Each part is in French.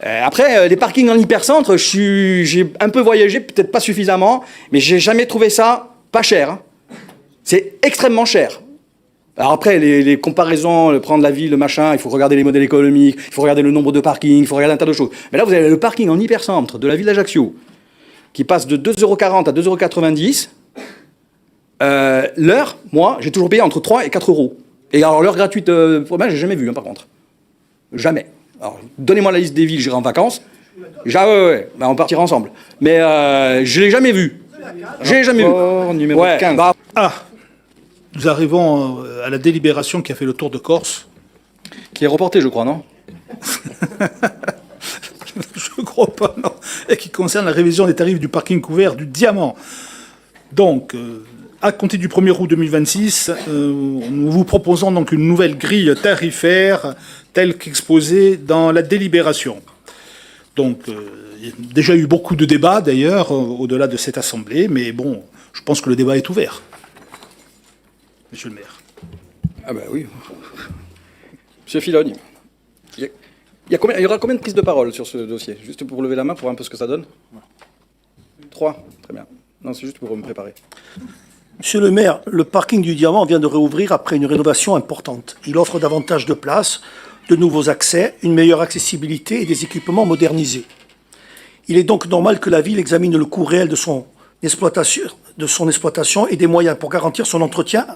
Après, les parkings en hypercentre, j'ai un peu voyagé, peut-être pas suffisamment, mais j'ai jamais trouvé ça pas cher. Hein. C'est extrêmement cher. Alors après, les comparaisons, prendre la ville, le machin, il faut regarder les modèles économiques, il faut regarder le nombre de parkings, il faut regarder un tas de choses. Mais là, vous avez le parking en hypercentre de la ville d'Ajaccio, qui passe de 2,40 € à 2,90 €. L'heure, moi, j'ai toujours payé entre 3 et 4 €. Et alors, l'heure gratuite, pour moi, j'ai jamais vu, hein, par contre. Jamais. Alors, donnez-moi la liste des villes, j'irai en vacances. Ouais, ben, on partira ensemble. Mais je l'ai jamais vu. J'ai jamais vu. Numéro 15. Nous arrivons à la délibération qui a fait le tour de Corse. Qui est reporté, je crois, non? Je ne crois pas, non. Et qui concerne la révision des tarifs du parking couvert du Diamant. Donc, à compter du 1er août 2026, nous vous proposons donc une nouvelle grille tarifaire telle qu'exposée dans la délibération. Donc, il y a déjà eu beaucoup de débats, d'ailleurs, au-delà de cette assemblée, mais bon, je pense que le débat est ouvert. Monsieur le maire. Ah ben oui. Monsieur Filoni, il y aura combien de prises de parole sur ce dossier? Juste pour lever la main, pour voir un peu ce que ça donne. 3, très bien. Non, c'est juste pour me préparer. Monsieur le maire, le parking du Diamant vient de réouvrir après une rénovation importante. Il offre davantage de places, de nouveaux accès, une meilleure accessibilité et des équipements modernisés. Il est donc normal que la ville examine le coût réel de son exploitation et des moyens pour garantir son entretien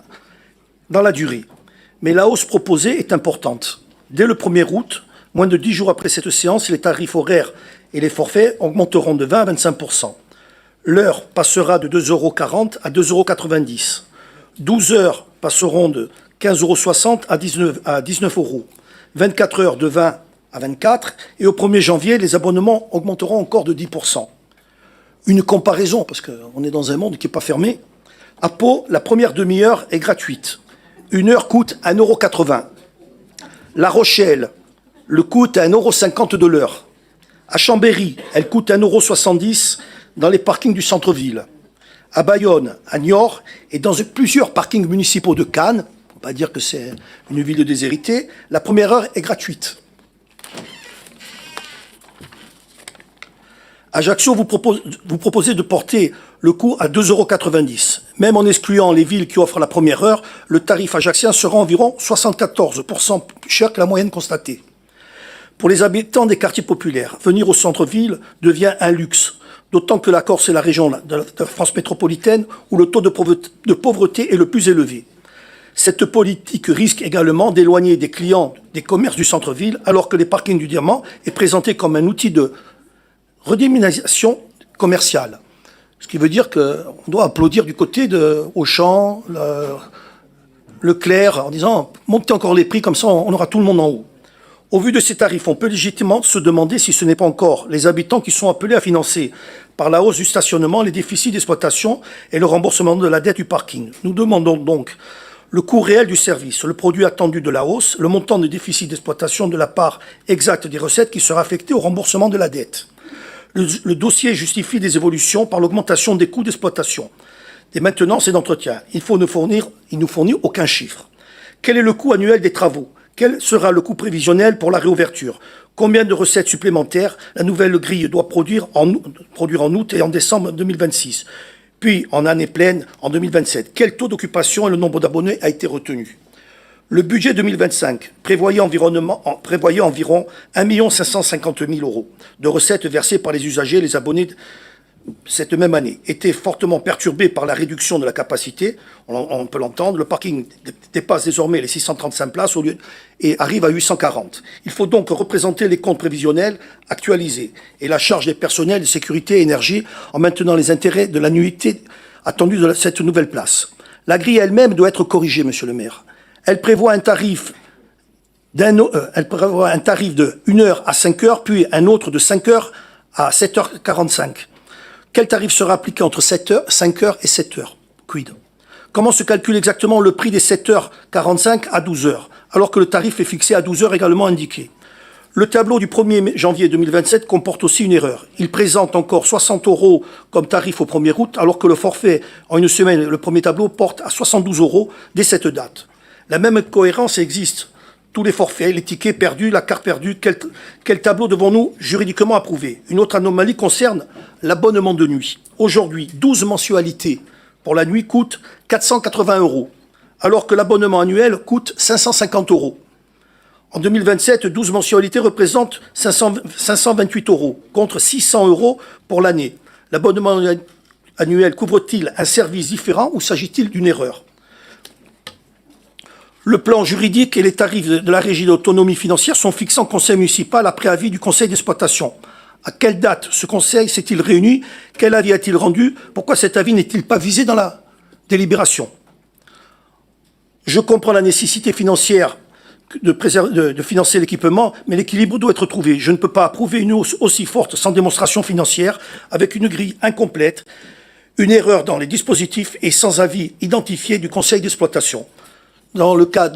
dans la durée. Mais la hausse proposée est importante. Dès le 1er août, moins de 10 jours après cette séance, les tarifs horaires et les forfaits augmenteront de 20 à 25%. L'heure passera de 2,40 € à 2,90 €. 12 heures passeront de 15,60 € à 19 €. 24 heures de 20 à 24. Et au 1er janvier, les abonnements augmenteront encore de 10%. Une comparaison, parce qu'on est dans un monde qui n'est pas fermé. À Pau, la première demi-heure est gratuite. Une heure coûte 1,80 €. La Rochelle, le coût est 1,50 € de l'heure. À Chambéry, elle coûte 1,70 € dans les parkings du centre-ville. À Bayonne, à Niort et dans plusieurs parkings municipaux de Cannes, on ne peut pas dire que c'est une ville déshéritée, la première heure est gratuite. Ajaccio, vous proposez de porter le coût à 2,90 €. Même en excluant les villes qui offrent la première heure, le tarif ajaccien sera environ 74% plus cher que la moyenne constatée. Pour les habitants des quartiers populaires, venir au centre-ville devient un luxe, d'autant que la Corse est la région de la France métropolitaine où le taux de pauvreté est le plus élevé. Cette politique risque également d'éloigner des clients des commerces du centre-ville, alors que les parkings du Diamant est présenté comme un outil de redynamisation commerciale. Ce qui veut dire qu'on doit applaudir du côté de Auchan, Leclerc, en disant « montez encore les prix, comme ça on aura tout le monde en haut ». Au vu de ces tarifs, on peut légitimement se demander si ce n'est pas encore les habitants qui sont appelés à financer par la hausse du stationnement les déficits d'exploitation et le remboursement de la dette du parking. Nous demandons donc le coût réel du service, le produit attendu de la hausse, le montant de déficit d'exploitation de la part exacte des recettes qui sera affectée au remboursement de la dette. Le dossier justifie des évolutions par l'augmentation des coûts d'exploitation, des maintenances et d'entretien. Il nous fournit aucun chiffre. Quel est le coût annuel des travaux? Quel sera le coût prévisionnel pour la réouverture? Combien de recettes supplémentaires la nouvelle grille doit produire en août et en décembre 2026? Puis, en année pleine, en 2027, quel taux d'occupation et le nombre d'abonnés a été retenu? Le budget 2025 prévoyait environ 1 550 000 € de recettes versées par les usagers et les abonnés cette même année, était fortement perturbé par la réduction de la capacité. On peut l'entendre, le parking dépasse désormais les 635 places et arrive à 840. Il faut donc représenter les comptes prévisionnels actualisés et la charge des personnels de sécurité et énergie en maintenant les intérêts de l'annuité attendue de cette nouvelle place. La grille elle-même doit être corrigée, monsieur le maire. Elle prévoit un tarif de 1 heure à 5 heures, puis un autre de 5 heures à 7h45. Quel tarif sera appliqué entre 5 heures et 7 heures? Quid? Comment se calcule exactement le prix des 7h45 à 12 heures, alors que le tarif est fixé à 12 heures également indiqué? Le tableau du 1er janvier 2027 comporte aussi une erreur. Il présente encore 60 € comme tarif au 1er août, alors que le forfait en une semaine, le premier tableau, porte à 72 € dès cette date. La même cohérence existe tous les forfaits, les tickets perdus, la carte perdue, quel tableau devons-nous juridiquement approuver? Une autre anomalie concerne l'abonnement de nuit. Aujourd'hui, 12 mensualités pour la nuit coûtent 480 €, alors que l'abonnement annuel coûte 550 €. En 2027, 12 mensualités représentent 528 € contre 600 € pour l'année. L'abonnement annuel couvre-t-il un service différent ou s'agit-il d'une erreur? Le plan juridique et les tarifs de la régie d'autonomie financière sont fixés en conseil municipal après avis du conseil d'exploitation. À quelle date ce conseil s'est-il réuni? Quel avis a-t-il rendu? Pourquoi cet avis n'est-il pas visé dans la délibération? Je comprends la nécessité financière de financer l'équipement, mais l'équilibre doit être trouvé. Je ne peux pas approuver une hausse aussi forte sans démonstration financière, avec une grille incomplète, une erreur dans les dispositifs et sans avis identifié du conseil d'exploitation. Dans le cas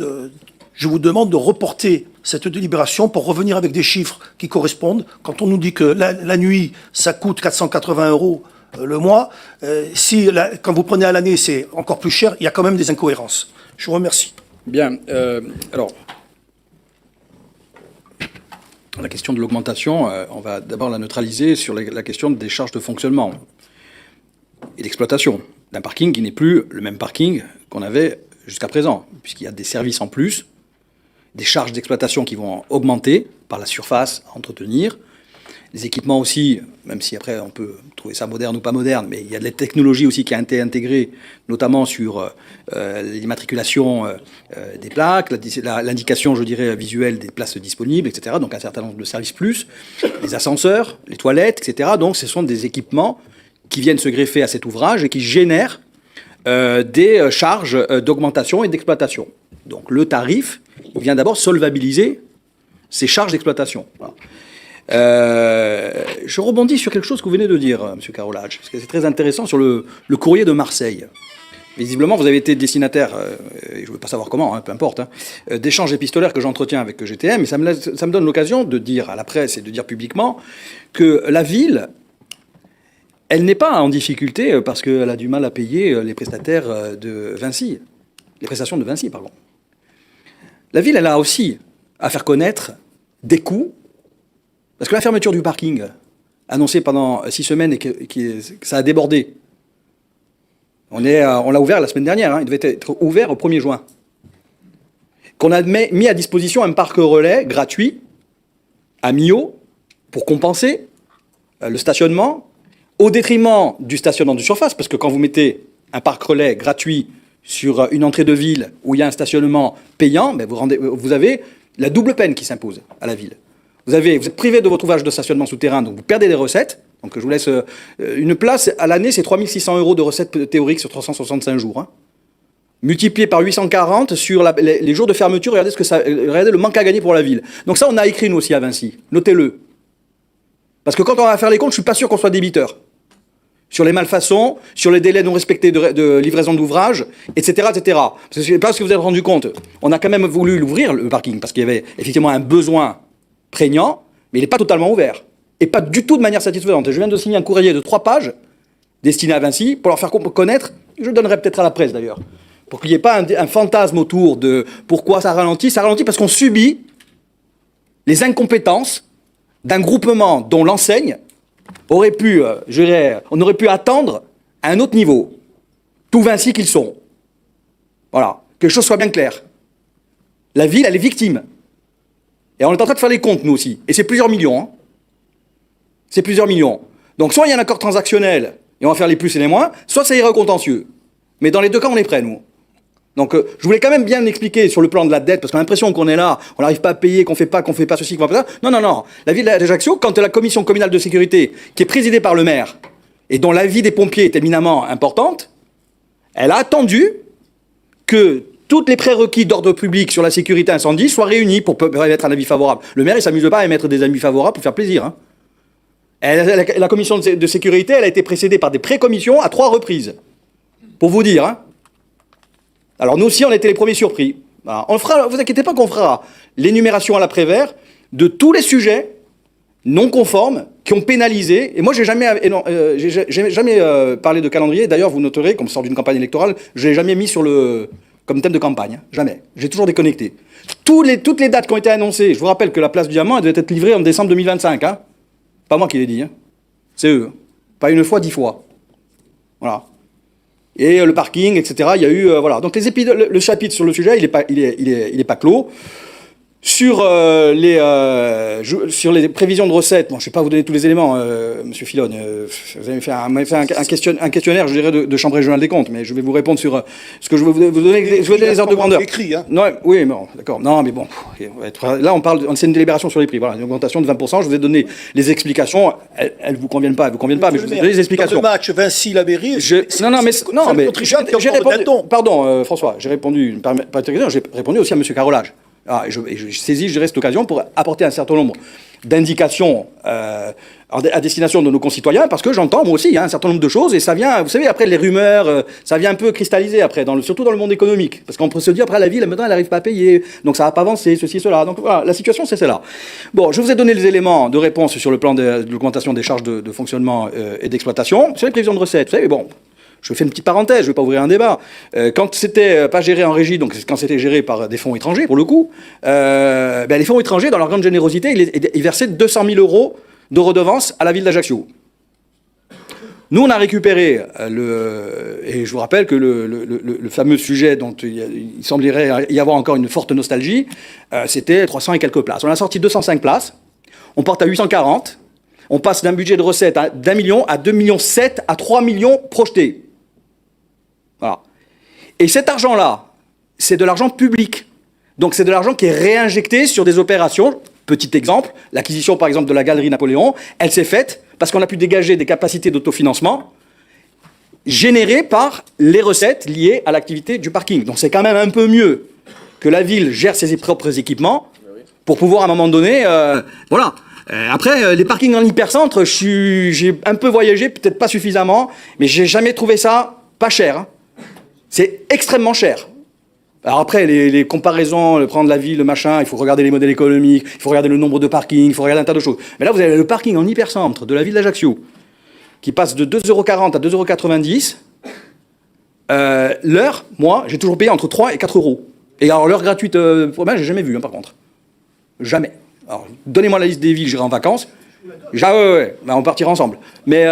je vous demande de reporter cette délibération pour revenir avec des chiffres qui correspondent. Quand on nous dit que la nuit, ça coûte 480 € le mois, quand vous prenez à l'année, c'est encore plus cher, il y a quand même des incohérences. Je vous remercie. Bien. Alors, la question de l'augmentation, on va d'abord la neutraliser sur la question des charges de fonctionnement et d'exploitation d'un parking qui n'est plus le même parking qu'on avait jusqu'à présent, puisqu'il y a des services en plus, des charges d'exploitation qui vont augmenter par la surface à entretenir, les équipements aussi, même si après on peut trouver ça moderne ou pas moderne, mais il y a de la technologie aussi qui a été intégrée, notamment sur l'immatriculation des plaques, l'indication, je dirais, visuelle des places disponibles, etc. Donc un certain nombre de services plus, les ascenseurs, les toilettes, etc. Donc ce sont des équipements qui viennent se greffer à cet ouvrage et qui génèrent des charges d'augmentation et d'exploitation. Donc le tarif, il vient d'abord solvabiliser ces charges d'exploitation. Voilà. Je rebondis sur quelque chose que vous venez de dire, M. Carolage, parce que c'est très intéressant sur le courrier de Marseille. Visiblement, vous avez été destinataire, je ne veux pas savoir comment, peu importe, d'échanges épistolaires que j'entretiens avec GTM, et ça me donne l'occasion de dire à la presse et de dire publiquement que la ville, elle n'est pas en difficulté parce qu'elle a du mal à payer les prestataires de Vinci, les prestations de Vinci, pardon. La ville, elle a aussi à faire connaître des coûts, parce que la fermeture du parking, annoncée pendant 6 semaines et que ça a débordé, on l'a ouvert la semaine dernière, il devait être ouvert au 1er juin, qu'on a mis à disposition un parc relais gratuit à Millau pour compenser le stationnement, au détriment du stationnement de surface, parce que quand vous mettez un parc relais gratuit sur une entrée de ville où il y a un stationnement payant, ben vous avez la double peine qui s'impose à la ville. Vous êtes privé de votre ouvrage de stationnement souterrain, donc vous perdez des recettes. Donc je vous laisse une place à l'année, c'est 3 600 € de recettes théoriques sur 365 jours. Multiplié par 840 sur les jours de fermeture, regardez le manque à gagner pour la ville. Donc ça, on a écrit nous aussi à Vinci. Notez-le. Parce que quand on va faire les comptes, je ne suis pas sûr qu'on soit débiteur. Sur les malfaçons, sur les délais non respectés de livraison d'ouvrages, etc., etc. Parce que je ne sais pas si vous vous êtes rendu compte. On a quand même voulu l'ouvrir, le parking, parce qu'il y avait effectivement un besoin prégnant, mais il n'est pas totalement ouvert. Et pas du tout de manière satisfaisante. Et je viens de signer un courrier de 3 pages destiné à Vinci pour leur faire connaître, je le donnerai peut-être à la presse d'ailleurs, pour qu'il n'y ait pas un fantasme autour de pourquoi ça ralentit. Ça ralentit parce qu'on subit les incompétences d'un groupement dont l'enseigne aurait pu, on aurait pu attendre à un autre niveau. Tout Vinci qu'ils sont. Voilà. Que les choses soient bien claires. La ville, elle est victime. Et on est en train de faire les comptes, nous aussi. Et c'est plusieurs millions. C'est plusieurs millions. Donc soit il y a un accord transactionnel, et on va faire les plus et les moins, soit ça ira au contentieux. Mais dans les deux cas, on est prêts, nous. Donc je voulais quand même bien expliquer sur le plan de la dette, parce qu'on a l'impression qu'on est là, on n'arrive pas à payer, qu'on fait pas ceci, qu'on fait pas ça. Non, non, non. La ville d'Ajaccio, quand la commission communale de sécurité, qui est présidée par le maire, et dont l'avis des pompiers est éminemment importante, elle a attendu que toutes les prérequis d'ordre public sur la sécurité incendie soient réunis pour émettre un avis favorable. Le maire, il ne s'amuse pas à émettre des avis favorables pour faire plaisir. La commission de sécurité, elle a été précédée par des pré-commissions à 3 reprises. Pour vous dire. Alors nous aussi, on a été les premiers surpris. Voilà. On fera, vous inquiétez pas qu'on fera l'énumération à l'après-vert de tous les sujets non conformes qui ont pénalisé. Et moi, j'ai jamais parlé de calendrier. D'ailleurs, vous noterez, comme sort d'une campagne électorale, je l'ai jamais mis sur le comme thème de campagne, hein. Jamais. J'ai toujours déconnecté. Toutes les dates qui ont été annoncées, je vous rappelle que la place du Diamant, elle devait être livrée en décembre 2025. Hein. Pas moi qui l'ai dit. Hein. C'est eux. Pas une fois, 10 fois. Voilà. Et le parking, etc. Il y a eu... voilà. Donc le chapitre sur le sujet, il est pas clos. Sur les prévisions de recettes, bon, je ne vais pas vous donner tous les éléments, Monsieur Filon. Vous avez fait un questionnaire, je dirais, de Chambre régionale des comptes, mais je vais vous répondre sur ce que je vais vous donner. Je vais donner les ordres de grandeur. Écrit, hein. Non, oui, bon, d'accord. Non, mais bon, là, c'est une délibération sur les prix. Voilà, une augmentation de 20%. Je vous ai donné les explications. Elles vous conviennent pas, mais je vous ai donné les explications. Dans le match Vinci-Labéry, Non, mais j'ai répondu. Pardon, François, j'ai répondu. J'ai répondu aussi à Monsieur Carolage. Ah, et je saisis, je dirais, cette occasion pour apporter un certain nombre d'indications à destination de nos concitoyens, parce que j'entends, moi aussi, hein, un certain nombre de choses, et ça vient, vous savez, après, les rumeurs, ça vient un peu cristalliser, après, surtout dans le monde économique, parce qu'on peut se dire, après, la ville, maintenant, elle n'arrive pas à payer, donc ça va pas avancer, ceci, cela. Donc voilà, la situation, c'est celle-là. Bon, je vous ai donné les éléments de réponse sur le plan de l'augmentation des charges de fonctionnement et d'exploitation. Sur les prévisions de recettes, vous savez, bon... Je fais une petite parenthèse, je ne vais pas ouvrir un débat. Quand c'était pas géré en régie, donc quand c'était géré par des fonds étrangers, pour le coup, les fonds étrangers, dans leur grande générosité, ils versaient 200 000 € de redevances à la ville d'Ajaccio. Nous, on a récupéré et je vous rappelle que le fameux sujet dont il semblerait y avoir encore une forte nostalgie, c'était 300 et quelques places. On a sorti 205 places, on porte à 840, on passe d'un budget de recettes d'1 million à 2,7 millions à 3 millions projetés. Voilà. Et cet argent-là, c'est de l'argent public. Donc c'est de l'argent qui est réinjecté sur des opérations. Petit exemple, l'acquisition par exemple de la galerie Napoléon, elle s'est faite parce qu'on a pu dégager des capacités d'autofinancement générées par les recettes liées à l'activité du parking. Donc c'est quand même un peu mieux que la ville gère ses propres équipements pour pouvoir à un moment donné... voilà. Après, les parkings en hypercentre, j'ai un peu voyagé, peut-être pas suffisamment, mais j'ai jamais trouvé ça pas cher. Hein. C'est extrêmement cher. Alors après, les comparaisons, prendre la ville, le machin, il faut regarder les modèles économiques, il faut regarder le nombre de parkings, il faut regarder un tas de choses. Mais là, vous avez le parking en hypercentre de la ville d'Ajaccio, qui passe de 2,40 € à 2,90 €. L'heure, moi, j'ai toujours payé entre 3 et 4 €. Et alors, l'heure gratuite, pour moi, j'ai jamais vu, hein, par contre. Jamais. Alors, donnez-moi la liste des villes, j'irai en vacances. Ouais, on partira ensemble. Mais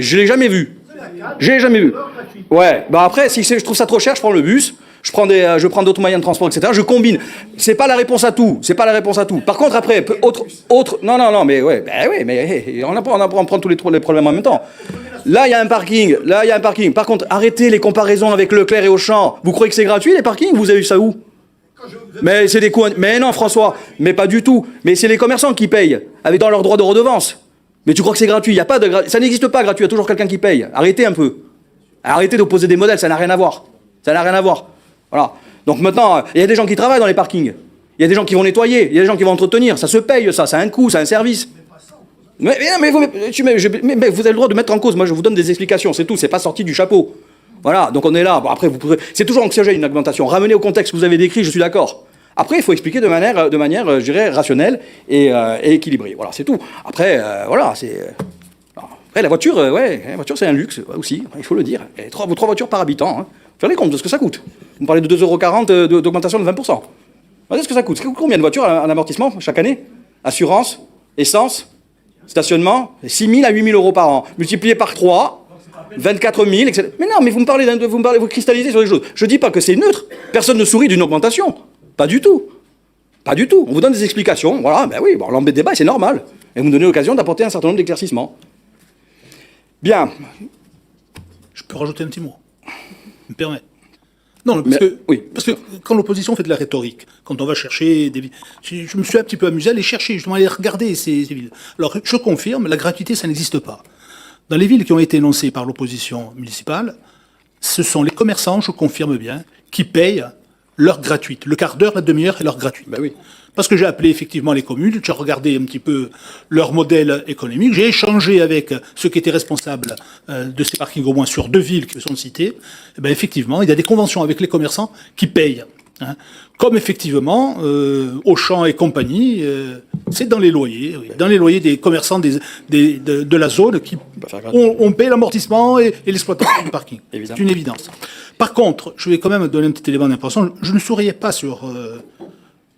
je l'ai jamais vu. J'ai jamais vu. Ouais, après, si je trouve ça trop cher, je prends le bus, je prends d'autres moyens de transport, etc. Je combine. C'est pas la réponse à tout. Par contre, après, non, mais ouais, mais on prend tous les problèmes en même temps. Là, il y a un parking. Par contre, arrêtez les comparaisons avec Leclerc et Auchan. Vous croyez que c'est gratuit, les parkings? Vous avez vu ça où? Mais c'est des coûts... Mais non, François, mais pas du tout. Mais c'est les commerçants qui payent, avec dans leur droit de redevance. Mais tu crois que c'est gratuit? Il y a pas de ça n'existe pas gratuit, il y a toujours quelqu'un qui paye. Arrêtez un peu. Arrêtez d'opposer des modèles, ça n'a rien à voir. Voilà. Donc maintenant, il y a des gens qui travaillent dans les parkings. Il y a des gens qui vont nettoyer, il y a des gens qui vont entretenir. Ça se paye, ça a un coût, ça a un service. Mais vous avez le droit de mettre en cause. Moi, je vous donne des explications, c'est tout. C'est pas sorti du chapeau. Voilà, donc on est là. Bon, après, c'est toujours anxiogène une augmentation. Ramenez au contexte que vous avez décrit, je suis d'accord. Après, il faut expliquer de manière, je dirais, rationnelle et équilibrée. Voilà, c'est tout. Après, voilà, c'est... Après, la voiture, la voiture, c'est un luxe aussi, il faut le dire. Et 3 voitures par habitant. Hein. Faites les comptes de ce que ça coûte. Vous me parlez de 2,40 € d'augmentation de 20%. Regardez ce que ça coûte. Combien de voitures en amortissement chaque année? Assurance, essence, stationnement, 6 000 à 8 000 € par an. Multiplié par 3... 24 000, etc. Mais non, mais vous cristallisez sur les choses. Je ne dis pas que c'est neutre. Personne ne sourit d'une augmentation. Pas du tout. On vous donne des explications. Voilà, ben oui, bon, l'embête débat, c'est normal. Et vous me donnez l'occasion d'apporter un certain nombre d'éclaircissements. Bien. Je peux rajouter un petit mot. Me permet. Non, parce que quand l'opposition fait de la rhétorique, quand on va chercher des villes, je me suis un petit peu amusé à aller chercher, justement, à aller regarder ces villes. Alors, je confirme, la gratuité, ça n'existe pas. Dans les villes qui ont été énoncées par l'opposition municipale, ce sont les commerçants, je confirme bien, qui payent l'heure gratuite. Le quart d'heure, la demi-heure est l'heure gratuite. Ben oui. Parce que j'ai appelé effectivement les communes, j'ai regardé un petit peu leur modèle économique, j'ai échangé avec ceux qui étaient responsables de ces parkings, au moins sur 2 villes qui sont citées. Et bien effectivement, il y a des conventions avec les commerçants qui payent. Hein. Comme effectivement, Auchan et compagnie, c'est dans les loyers, oui, dans les loyers des commerçants de la zone qui on paye l'amortissement et l'exploitation du parking. C'est une évidence. Par contre, je vais quand même donner un petit élément d'importance. Je ne souriais pas sur,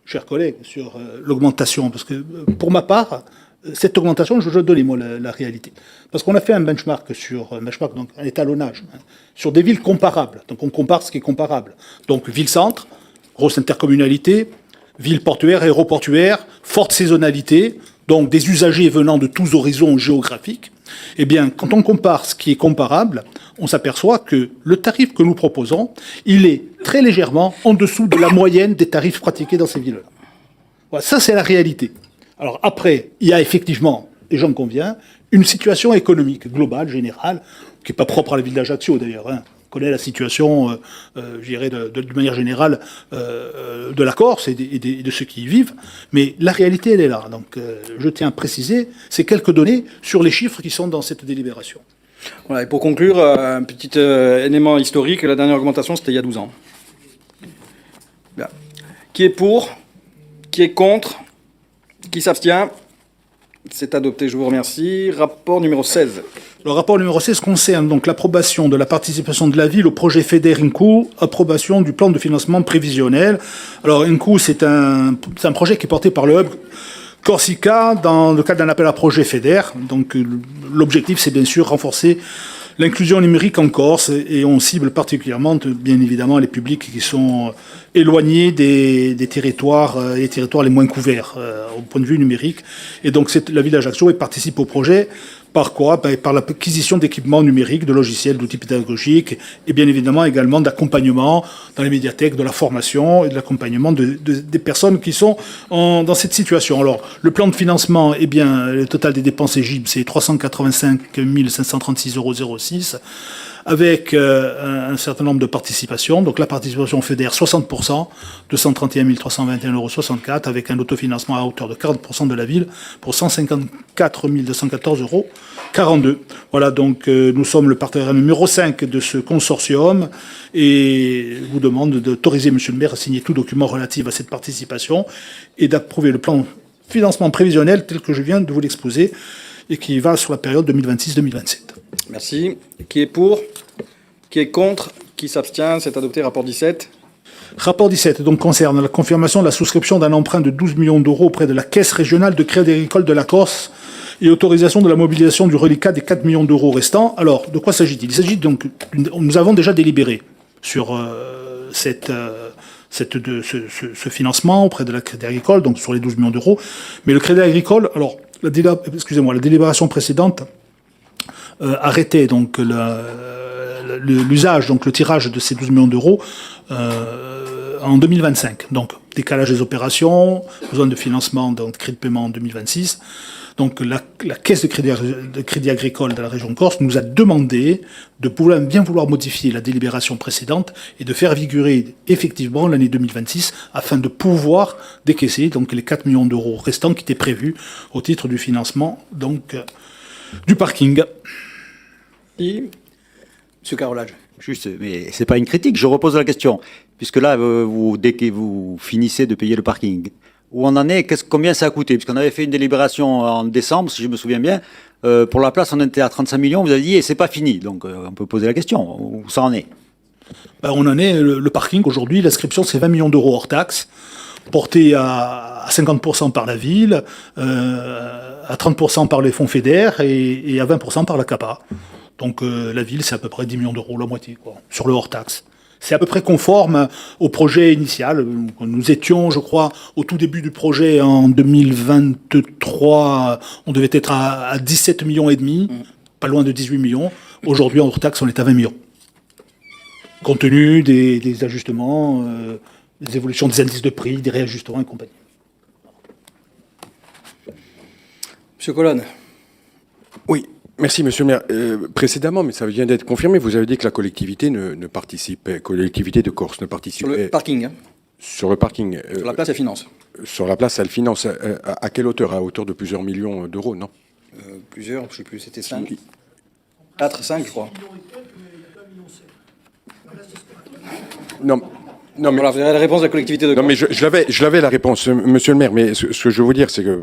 chers collègues, sur l'augmentation, parce que pour ma part, cette augmentation, je donne moi la réalité. Parce qu'on a fait un benchmark, donc un étalonnage, sur des villes comparables. Donc on compare ce qui est comparable. Donc ville-centre, grosse intercommunalité, ville portuaire, aéroportuaire, forte saisonnalité, donc des usagers venant de tous horizons géographiques. Eh bien, quand on compare ce qui est comparable, on s'aperçoit que le tarif que nous proposons, il est très légèrement en dessous de la moyenne des tarifs pratiqués dans ces villes-là. Voilà, ça, c'est la réalité. Alors après, il y a effectivement, et j'en conviens, une situation économique globale, générale, qui n'est pas propre à la ville d'Ajaccio d'ailleurs. On connaît la situation, je dirais, de manière générale, de la Corse et de ceux qui y vivent. Mais la réalité, elle est là. Donc je tiens à préciser ces quelques données sur les chiffres qui sont dans cette délibération. Voilà, et pour conclure, un petit élément historique, la dernière augmentation, c'était il y a 12 ans. Bien. Qui est pour? Qui est contre? Qui s'abstient? C'est adopté, je vous remercie. Rapport numéro 16. Le rapport numéro 16 concerne donc l'approbation de la participation de la ville au projet FEDER INCO, approbation du plan de financement prévisionnel. Alors INCO, c'est un projet qui est porté par le Hub Corsica dans le cadre d'un appel à projet FEDER. Donc l'objectif, c'est bien sûr renforcer l'inclusion numérique en Corse, et on cible particulièrement, bien évidemment, les publics qui sont éloignés des territoires, les territoires les moins couverts au point de vue numérique. Et donc la ville d'Ajaccio participe au projet. Par quoi? Par l'acquisition d'équipements numériques, de logiciels, d'outils pédagogiques, et bien évidemment également d'accompagnement dans les médiathèques, de la formation et de l'accompagnement des personnes qui sont dans cette situation. Alors, le plan de financement, eh bien, le total des dépenses éligibles, c'est 385 536,06 €, avec un certain nombre de participations. Donc la participation FEDER, 60%, 231 321,64 €, avec un autofinancement à hauteur de 40% de la ville pour 154 214,42 €. Voilà, donc nous sommes le partenaire numéro 5 de ce consortium, et je vous demande d'autoriser Monsieur le maire à signer tout document relatif à cette participation et d'approuver le plan de financement prévisionnel tel que je viens de vous l'exposer et qui va sur la période 2026-2027. Merci. Qui est pour? Qui est contre? Qui s'abstient? C'est adopté. Rapport 17. Rapport 17 donc concerne la confirmation de la souscription d'un emprunt de 12 millions d'euros auprès de la Caisse régionale de crédit agricole de la Corse et autorisation de la mobilisation du reliquat des 4 millions d'euros restants. Alors, de quoi s'agit-il? Il s'agit donc, nous avons déjà délibéré sur ce financement auprès de la Crédit Agricole, donc sur les 12 millions d'euros. Mais le Crédit Agricole, alors, la délibération précédente arrêtait donc l'usage, donc le tirage de ces 12 millions d'euros en 2025. Donc, décalage des opérations, besoin de financement, donc crédit de paiement en 2026. Donc, la caisse de crédit agricole de la région Corse nous a demandé de bien vouloir modifier la délibération précédente et de faire figurer effectivement l'année 2026 afin de pouvoir décaisser donc les 4 millions d'euros restants qui étaient prévus au titre du financement donc du parking. Monsieur Carolage. Juste, mais c'est pas une critique, je repose la question. Puisque là, dès que vous finissez de payer le parking, où on en est, combien ça a coûté? Puisqu'on avait fait une délibération en décembre, si je me souviens bien, pour la place, on était à 35 millions, vous avez dit, et c'est pas fini. Donc, on peut poser la question, où ça en est? On en est, le parking, aujourd'hui, l'inscription, c'est 20 millions d'euros hors taxe, porté à 50% par la ville, à 30% par les fonds FEDER et à 20% par la CAPA. Donc la ville, c'est à peu près 10 millions d'euros, la moitié, quoi, sur le hors-taxe. C'est à peu près conforme au projet initial. Nous étions, je crois, au tout début du projet, en 2023, on devait être à 17 millions et demi, pas loin de 18 millions. Aujourd'hui, en hors-taxe, on est à 20 millions. Compte tenu des ajustements, des évolutions des indices de prix, des réajustements et compagnie. Monsieur Colonne. Oui. Merci, monsieur le maire. Précédemment, mais ça vient d'être confirmé, vous avez dit que la collectivité ne participait, collectivité de Corse ne participait... Sur le parking. Sur le parking. Sur la place, elle finance. Sur la place, elle finance. À quelle hauteur? À hauteur de plusieurs millions d'euros, non? Plusieurs, je ne sais plus, c'était 5. 4, 5, je crois. Non, mais... Voilà, vous avez la réponse de la collectivité de Corse. Non, mais je l'avais la réponse, monsieur le maire, mais ce que je veux vous dire, c'est que...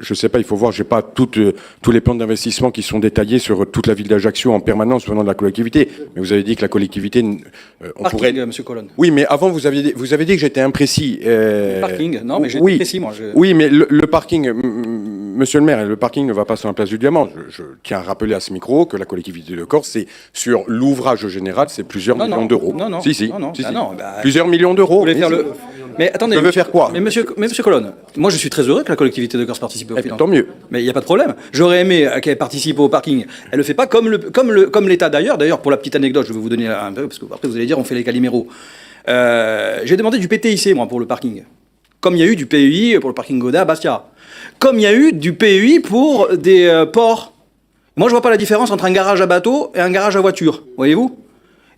je sais pas, il faut voir, j'ai pas tous les plans d'investissement qui sont détaillés sur toute la ville d'Ajaccio en permanence venant de la collectivité. Mais vous avez dit que la collectivité, on Parking, pourrait... Monsieur Colonne. Oui, mais avant, vous avez dit que j'étais imprécis. Parking, non, mais j'ai oui, été précis, moi. Oui, mais le parking, monsieur le maire, le parking ne va pas sur la place du Diamant. Je tiens à rappeler à ce micro que la collectivité de Corse, c'est sur l'ouvrage général, c'est plusieurs millions d'euros. Non. Si. Bah, Plusieurs millions d'euros. vous voulez faire le... Mais attendez. Je veux faire quoi? Mais monsieur Colonne, moi je suis très heureux que la collectivité de Corse participe au financement. Tant mieux. Mais il n'y a pas de problème. J'aurais aimé qu'elle participe au parking. Elle le fait pas comme l'État d'ailleurs. D'ailleurs, pour la petite anecdote, je vais vous donner un peu, parce que après vous allez dire on fait les caliméros. J'ai demandé du PTIC, moi, pour le parking. Comme il y a eu du PEI pour le parking Godin à Bastia. Comme il y a eu du PEI pour des ports. Moi, je vois pas la différence entre un garage à bateau et un garage à voiture. Voyez-vous?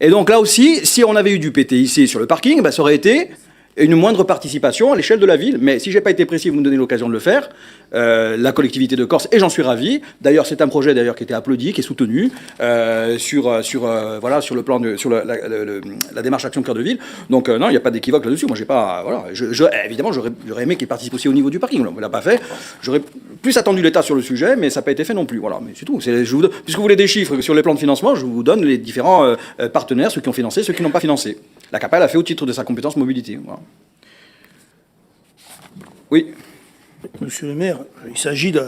Et donc là aussi, si on avait eu du PTIC sur le parking, bah, ça aurait été une moindre participation à l'échelle de la ville. Mais si j'ai pas été précis, vous me donnez l'occasion de le faire. La collectivité de Corse, et j'en suis ravi. D'ailleurs, c'est un projet d'ailleurs qui était applaudi, qui est soutenu sur le plan sur la démarche action cœur de ville. Donc non, il n'y a pas d'équivoque là-dessus. Moi, j'ai pas évidemment, j'aurais aimé qu'il participe aussi au niveau du parking. On l'a pas fait. J'aurais plus attendu l'État sur le sujet, mais ça n'a pas été fait non plus. Voilà, mais c'est tout. Puisque vous voulez des chiffres sur les plans de financement, je vous donne les différents partenaires, ceux qui ont financé, ceux qui n'ont pas financé. La CAPA a fait au titre de sa compétence mobilité. Voilà. Oui. Monsieur le maire, il s'agit de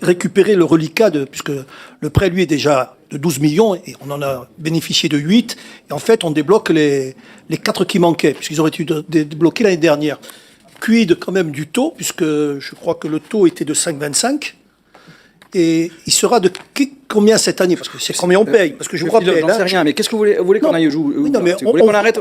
récupérer le reliquat, puisque le prêt, lui, est déjà de 12 millions, et on en a bénéficié de 8, et en fait, on débloque les 4 qui manquaient, puisqu'ils auraient été débloqués l'année dernière. Quid quand même du taux, puisque je crois que le taux était de 5,25, et il sera de combien cette année? Parce que c'est combien on paye. Parce que je vous rappelle. J'en sais rien, mais qu'est-ce que vous voulez qu'on aille jouer? Oui, non, mais vous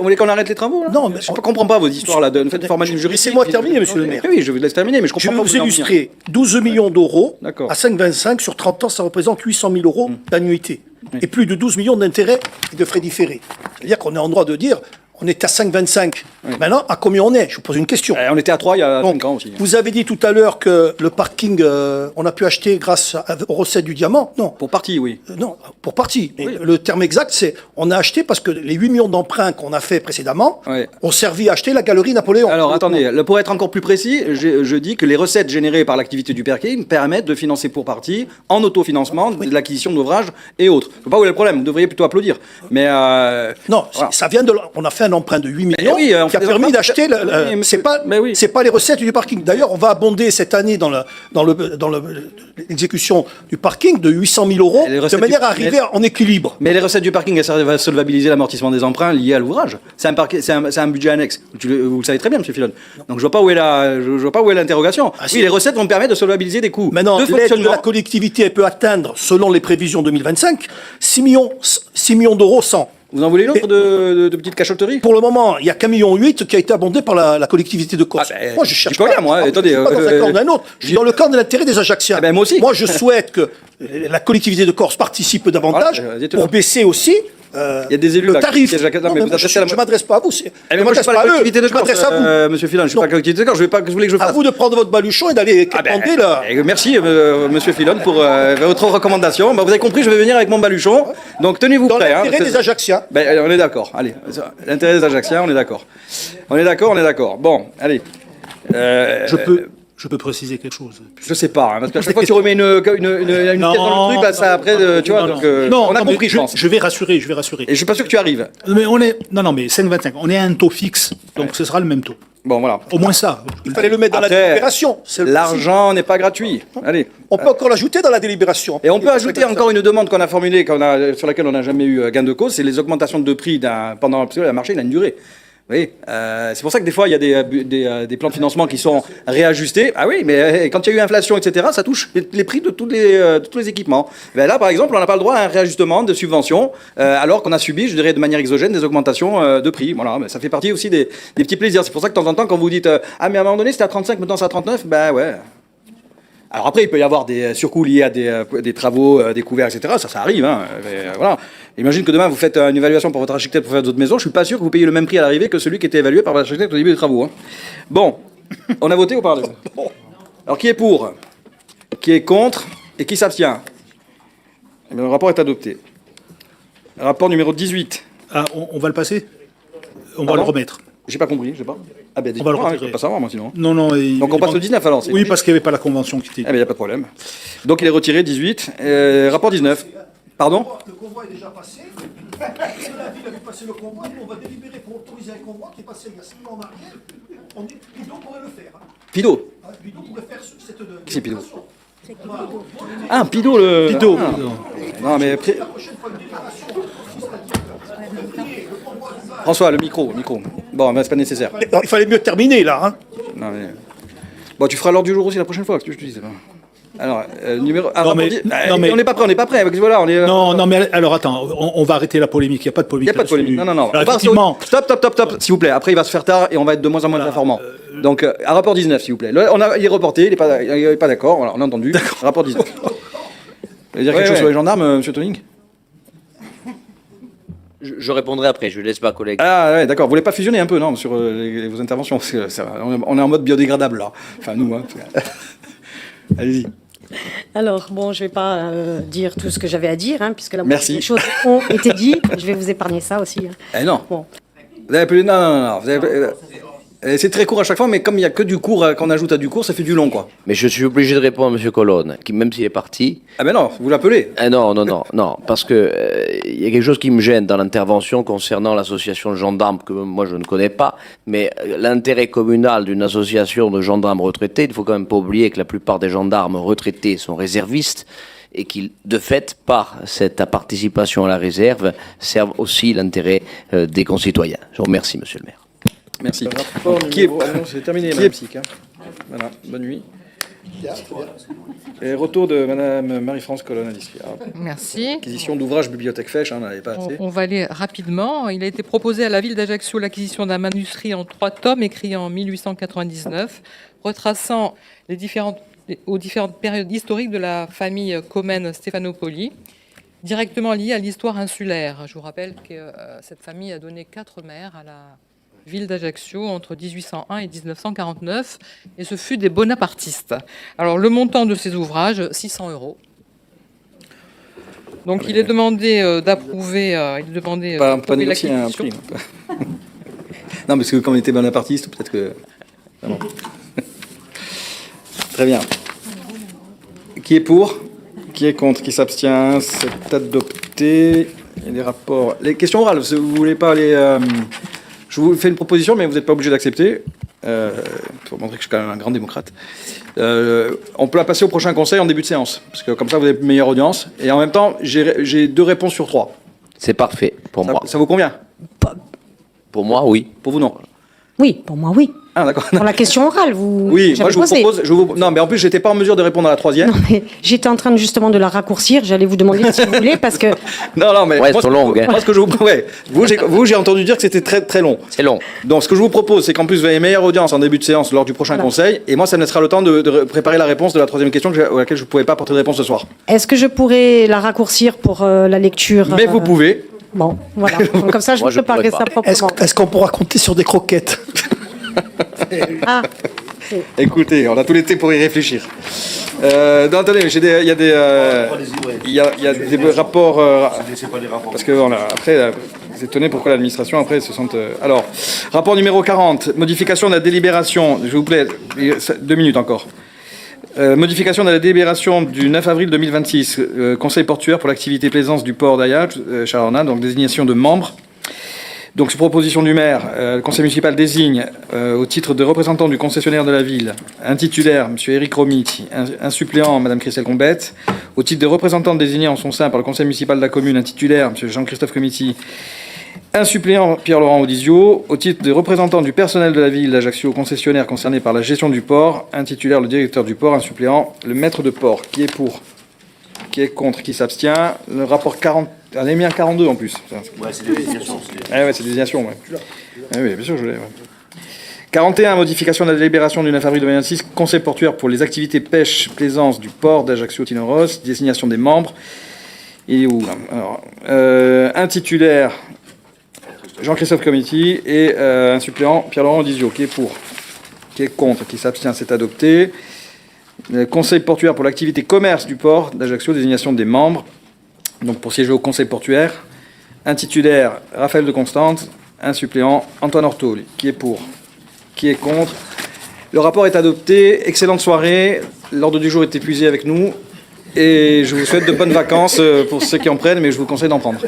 voulez qu'on arrête les travaux là? Non, mais je ne comprends pas vos histoires là. Faites une formation juridique. Laissez-moi terminer, monsieur le maire. Oui, je vous laisse terminer, mais je Je comprends vais pas. vous illustrer. 12 millions d'euros D'accord. à 5,25 sur 30 ans, ça représente 800 000 euros d'annuité. Et plus de 12 millions d'intérêts et de frais différés. C'est-à-dire qu'on est en droit de dire, on est à 5,25. Maintenant, à combien on est? Je vous pose une question. On était à 3 il y a Donc, 5 ans aussi. vous avez dit tout à l'heure que le parking, on a pu acheter grâce aux recettes du diamant. Non. Pour partie, oui. Non, pour partie. Mais Oui. le terme exact, c'est on a acheté parce que les 8 millions d'emprunts qu'on a fait précédemment Ouais. ont servi à acheter la galerie Napoléon. Alors attendez, pour être encore plus précis, je dis que les recettes générées par l'activité du parking permettent de financer pour partie, en autofinancement, de l'acquisition d'ouvrages et autres. Je ne sais pas où est le problème, vous devriez plutôt applaudir. Mais Non, voilà. ça vient de. On a fait un emprunt de 8 millions oui, on qui a fait des permis emprunts. d'acheter. Oui, mais C'est pas les recettes du parking. D'ailleurs, on va abonder cette année dans l'exécution du parking de 800 000 euros Et les de recettes manière du- à arriver en équilibre. Mais les recettes du parking, elles servent à solvabiliser l'amortissement des emprunts liés à l'ouvrage. C'est un budget annexe. Vous le savez très bien, M. Filon. Donc je vois pas où est l'interrogation. Ah, oui, si. les recettes vont permettre de solvabiliser des coûts. Maintenant, de l'aide de fonctionnement. la collectivité, elle peut atteindre, selon les prévisions 2025, 6 millions d'euros 100. Vous en voulez une autre de petites cachotteries? Pour le moment, il n'y a qu'1,8 million qui a été abondé par la collectivité de Corse. Ah ben, moi, je cherche je peux rien, moi. Attendez, je suis pas dans un camp d'un autre. Je suis dans le camp de l'intérêt des Ajacciens. Ah ben, moi aussi. Moi, je souhaite que la collectivité de Corse participe davantage Voilà, dites-le. pour baisser aussi Il y a des élus le là, tarif. qui- qui- non, mais vous moi, je adressez à la- ne m'adresse pas à vous. Eh bien, moi, je ne suis pas la collectivité de je m'adresse Corse, à vous. Monsieur Filon, je ne suis Non. pas la collectivité de Corse. Je veux pas que vous voulez que je À fasse. vous de prendre votre baluchon et d'aller Ah ben, commander là. merci, Monsieur Filon, pour votre recommandation. Bah, vous avez compris, je vais venir avec mon baluchon. Donc tenez-vous Dans prêts. l'intérêt des Ajacciens. Ben, on est d'accord. Allez, l'intérêt des Ajacciens, on est d'accord. On est d'accord. Bon, allez. Je peux préciser quelque chose. Je sais pas, hein, parce qu'à chaque fois que tu remets une pièce dans le truc, là, ça après, tu vois, donc, on a mais compris, je pense. Je vais rassurer. Et je suis pas sûr que tu arrives. Mais mais 5,25. On est à un taux fixe, donc ce sera le même taux. Bon, voilà. Au moins ça. Il fallait le mettre dans la Après, délibération. C'est le principe. L'argent n'est pas gratuit. Allez. On peut encore l'ajouter dans la délibération. Et on peut ajouter encore une demande qu'on a formulée, sur laquelle on n'a jamais eu gain de cause, c'est les augmentations de prix pendant parce que le marché il a une durée. Oui, c'est pour ça que des fois il y a des plans de financement qui sont réajustés. Ah oui, mais quand il y a eu inflation, etc., ça touche les prix de tous les équipements. Ben là, par exemple, on n'a pas le droit à un réajustement de subventions, alors qu'on a subi, je dirais, de manière exogène, des augmentations de prix. Voilà, mais ça fait partie aussi des petits plaisirs. C'est pour ça que de temps en temps, quand vous dites ah mais à un moment donné c'était à 35, maintenant c'est à 39, ben ouais. Alors après, il peut y avoir des surcoûts liés à des travaux découverts, etc. Ça arrive. Hein. Voilà. Imagine que demain, vous faites une évaluation pour votre architecte pour faire d'autres maisons. Je suis pas sûr que vous payez le même prix à l'arrivée que celui qui était évalué par votre architecte au début des travaux. Hein. Bon, on a voté ou pas? Alors, qui est pour? Qui est contre? Et qui s'abstient? Eh bien, le rapport est adopté. Rapport numéro 18. Ah, on va le passer. On va Pardon le remettre. J'ai pas compris, je sais pas. Ah ben, On va le dites-moi, je retirer. peux pas savoir, moi, sinon. Non, non. Donc on passe au 19 alors. Oui, parce qu'il n'y avait pas la convention qui était. Eh bien, il n'y a pas de problème. Donc il est retiré, 18. Rapport 19. Pardon? Le convoi est déjà passé. La ville a vu passer le convoi. Nous, on va délibérer pour autoriser un convoi qui est passé il y a 6 mois en arrière. On dit Pido pourrait le faire. Pido. Pido pourrait faire cette Qui c'est Pido? Ah, Pido le. Pido. Ah. Non, mais. François, le micro. Bon, ben, c'est pas nécessaire. Il fallait mieux terminer là. Hein. Non, mais... Bon, tu feras l'ordre du jour aussi la prochaine fois, que je te dis. Alors, numéro. Ah, Non, mais- non, mais on n'est pas prêt. Voilà, on est. Non, non, mais alors attends, on va arrêter la polémique. Il n'y a pas de Il polémique. n'y a pas de polémique. là-dessus. Non. Alors, On part sur- effectivement, Stop, s'il vous plaît. Après, il va se faire tard et on va être de moins en moins performant. Donc, à rapport 19, s'il vous plaît. Là, il est reporté, il n'est pas d'accord. Voilà, on a entendu. Rapport 19. Vous voulez dire quelque chose sur les gendarmes, monsieur Toning? Je répondrai après, je ne laisse pas collègue. Ah, ouais, d'accord. Vous voulez pas fusionner un peu, non, sur vos interventions? Parce que on est en mode biodégradable, là. Enfin, nous, hein. Allez-y. Alors, bon, je ne vais pas dire tout ce que j'avais à dire, hein, puisque la Merci. moitié des choses ont été dites. Je vais vous épargner ça aussi. Hein. Eh non. Bon. Vous avez plus... Non. Vous avez... C'est très court à chaque fois, mais comme il n'y a que du court, qu'on ajoute à du court, ça fait du long, quoi. Mais je suis obligé de répondre à M. Colonne, qui, même s'il est parti. Ah ben non, vous l'appelez. Ah non, parce que il y a quelque chose qui me gêne dans l'intervention concernant l'association de gendarmes que moi je ne connais pas, mais l'intérêt communal d'une association de gendarmes retraités, il ne faut quand même pas oublier que la plupart des gendarmes retraités sont réservistes et qu'ils, de fait, par cette participation à la réserve, servent aussi l'intérêt des concitoyens. Je vous remercie, Monsieur le maire. Merci. Qui est... C'est terminé, Madame Psych. Hein. Voilà, bonne nuit. Et retour de Madame Marie-France Colonne à l'ISCRI. Merci. Acquisition d'ouvrages bibliothèque Fèche, on n'en avait pas assez. On va aller rapidement. Il a été proposé à la ville d'Ajaccio l'acquisition d'un manuscrit en 3 tomes écrit en 1899, retraçant aux différentes périodes historiques de la famille Comnène Stéphanopoli, directement liée à l'histoire insulaire. Je vous rappelle que cette famille a donné 4 maires à la ville d'Ajaccio entre 1801 et 1949, et ce fut des bonapartistes. Alors, le montant de ces ouvrages, 600 €. Donc, il est demandé d'approuver Pas d'approuver négocier un l'acquisition. prix. Non, parce que comme on était bonapartiste, peut-être que... Ah bon. Très bien. Qui est pour? Qui est contre? Qui s'abstient? C'est adopté. Il y a des rapports. Les questions orales, vous voulez pas les... Je vous fais une proposition, mais vous n'êtes pas obligé d'accepter. Pour montrer que je suis quand même un grand démocrate. On peut la passer au prochain conseil en début de séance, parce que comme ça, vous avez une meilleure audience. Et en même temps, j'ai 2 réponses sur 3. C'est parfait pour moi. Ça vous convient? Pour moi, oui. Pour vous, non? Oui, pour moi, oui. Ah, d'accord. Pour la question orale, vous. Oui, moi j'avais je vous posé. propose... Non, mais en plus, j'étais pas en mesure de répondre à la 3e. Non, mais j'étais en train justement de la raccourcir. J'allais vous demander si vous voulez, parce que Non, mais... Ouais, moi, c'est long, hein. Moi, ce que je vous... Ouais. Vous, j'ai entendu dire que c'était très, très long. C'est long. Donc, ce que je vous propose, c'est qu'en plus, vous avez une meilleure audience en début de séance lors du prochain Voilà. conseil. Et moi, ça me laissera le temps de préparer la réponse de la 3e question à laquelle je ne pouvais pas apporter de réponse ce soir. est-ce que je pourrais la raccourcir pour la lecture Mais vous pouvez. Bon, voilà. Donc, comme ça, je Moi, vous je préparerai pourrais ça pas. proprement. Est-ce qu'on pourra compter sur des croquettes? Ah, Écoutez, on a tout l'été pour y réfléchir. Non, attendez, mais il y a des rapports... parce que voilà, après, vous êtes étonné pourquoi l'administration, après, se sente... Alors, rapport numéro 40, modification de la délibération, je vous plaît, 2 minutes encore. Modification de la délibération du 9 avril 2026, conseil portuaire pour l'activité plaisance du port d'Ayac, Charorna, donc désignation de membres. Donc, sur proposition du maire, le conseil municipal désigne, au titre de représentant du concessionnaire de la ville, un titulaire, M. Éric Romy, un suppléant, Mme Christelle Combette, au titre de représentant désigné en son sein par le conseil municipal de la commune, un titulaire, M. Jean-Christophe Comiti, un suppléant, Pierre-Laurent Audizio, au titre de représentant du personnel de la ville d'Ajaccio, concessionnaire concerné par la gestion du port, un titulaire, le directeur du port, un suppléant, le maître de port. Qui est pour? Qui est contre? Qui s'abstient? Le rapport 40... On a mis un 42 en plus. Ouais, c'est des désignations. Ouais, c'est des désignations, ouais. Oui, bien sûr, je l'ai. Ouais. 41, modification de la délibération du 9 avril 2026, conseil portuaire pour les activités pêche, plaisance du port d'Ajaccio-Tinoros, désignation des membres. Et où là? Alors, un titulaire, Jean-Christophe Comiti, et un suppléant, Pierre-Laurent Audizio. Qui est pour? Qui est contre? Qui s'abstient? C'est adopté. Le conseil portuaire pour l'activité commerce du port d'Ajaccio, désignation des membres. Donc pour siéger au conseil portuaire, un titulaire, Raphaël de Constante, un suppléant, Antoine Ortaud. Qui est pour? Qui est contre? Le rapport est adopté. Excellente soirée. L'ordre du jour est épuisé avec nous. Et je vous souhaite de bonnes vacances pour ceux qui en prennent, mais je vous conseille d'en prendre.